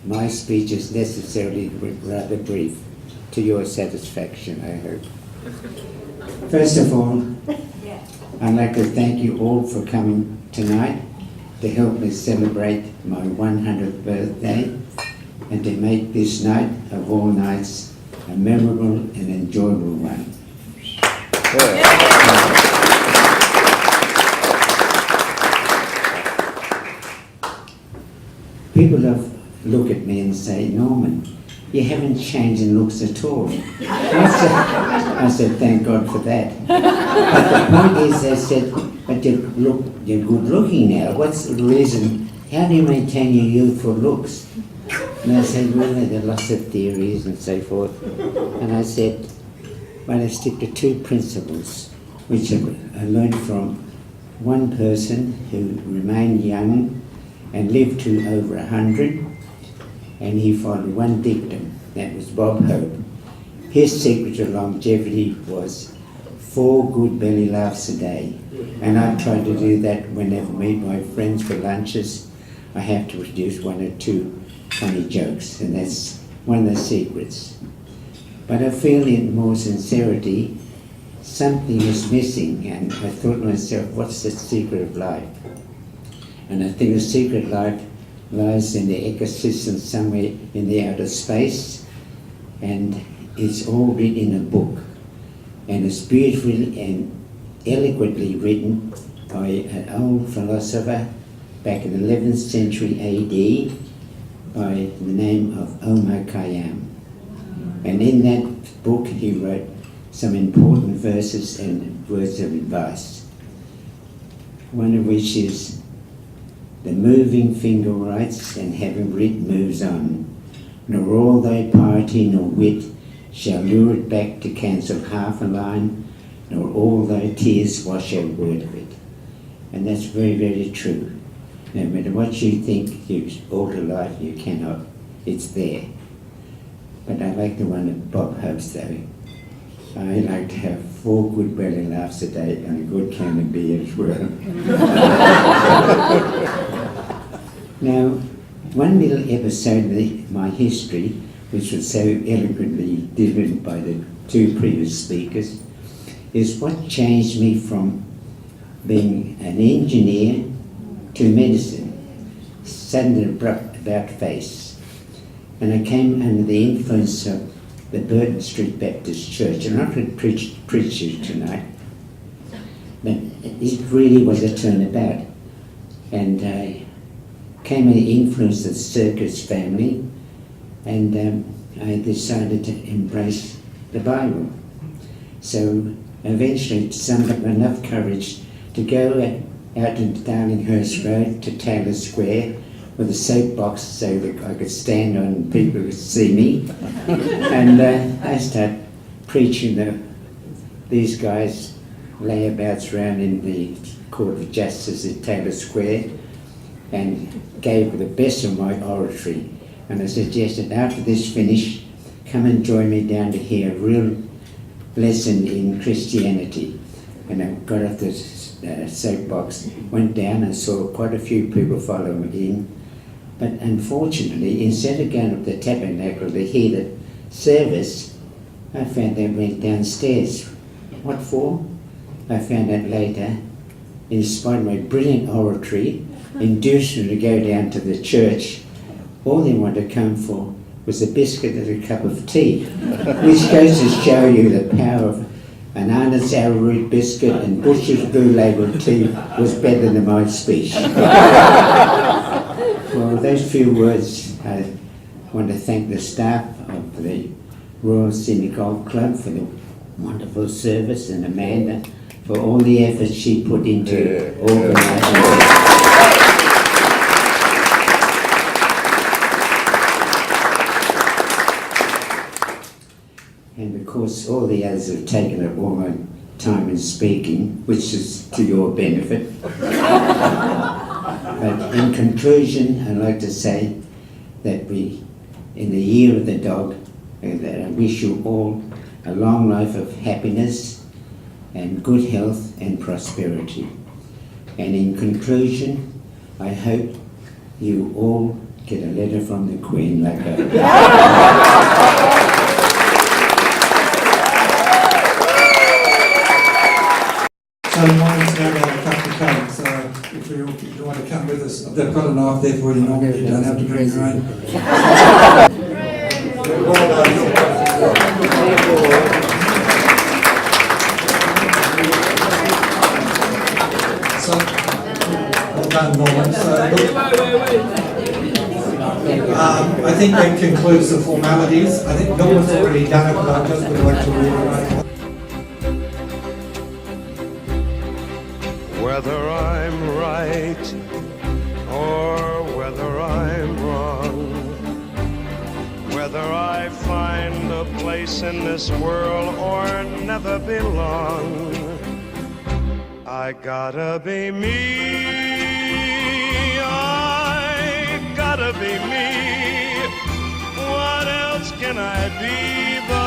my speech is necessarily rather brief, to your satisfaction, I hope. First of all, I'd like to thank you all for coming tonight to help me celebrate my 100th birthday and to make this night of all nights a memorable and enjoyable one. People look at me and say, Norman, you haven't changed in looks at all. I said, thank God for that. But the point is, they said, but you're good looking now. What's the reason? How do you maintain your youthful looks? And I said, well, there are lots of theories and so forth. And I said, well, I stick to two principles, which I learned from one person who remained young and lived to over 100, and he followed one dictum, that was Bob Hope. His secret to longevity was 4 good belly laughs a day. And I try to do that whenever I meet my friends for lunches. I have to produce 1 or 2 funny jokes, and that's one of the secrets. But I feel in more sincerity, something is missing, and I thought to myself, what's the secret of life? And I think the secret of life lies in the ecosystem somewhere in the outer space, and it's all written in a book. And it's beautifully and eloquently written by an old philosopher back in the 11th century AD by the name of Omar Khayyam. And in that book he wrote some important verses and words of advice. One of which is, the moving finger writes, and having writ moves on, nor all thy piety nor wit shall lure it back to cancel half a line, nor all thy tears wash a word of it. And that's very, very true. No matter what you think you alter life, you cannot. It's there. But I like the one that Bob Hope's though. I like to have 4 good belly laughs a day and a good can of beer as well. Now, one little episode of my history, which was so eloquently delivered by the 2 previous speakers, is what changed me from being an engineer to medicine, sudden abrupt about face. And I came under the influence of the Burton Street Baptist Church. I'm not going to preach you tonight, but it really was a turnabout. And I came under the influence of the Circus family, and I decided to embrace the Bible. So eventually summoned up enough courage to go out into Darlinghurst Road to Taylor Square with a soapbox so that I could stand on and people could see me. And I started preaching these guys layabouts around in the Court of Justice at Taylor Square, and gave the best of my oratory. And I suggested, after this finish, come and join me down to hear a real lesson in Christianity. And I got off the soapbox, went down and saw quite a few people follow me in. But unfortunately, instead of going up the tabernacle to hear the service, I found they went downstairs. What for? I found out later, in spite of my brilliant oratory, induced them to go down to the church. All they wanted to come for was a biscuit and a cup of tea, which goes to show you the power of an honest arrowroot biscuit and Butcher's Blue Label tea was better than my speech. Well, with those few words, I want to thank the staff of the Royal Sydney Golf Club for the wonderful service, and Amanda for all the efforts she put into organising it. And of course, all the others have taken up all my time in speaking, which is to your benefit. But in conclusion, I'd like to say that in the year of the dog, that I wish you all a long life of happiness and good health and prosperity. And in conclusion, I hope you all get a letter from the Queen like a... So mine's now to have a cup of cake, so if you want to come with us, they've got a knife there for you, Norman, you don't have to bring your own. So, well done, Norman. So, look, I think that concludes the formalities. I think Norman's already done it, but I just would like to reiterate. Whether I'm right or whether I'm wrong, whether I find a place in this world or never belong, I gotta be me, I gotta be me. What else can I be but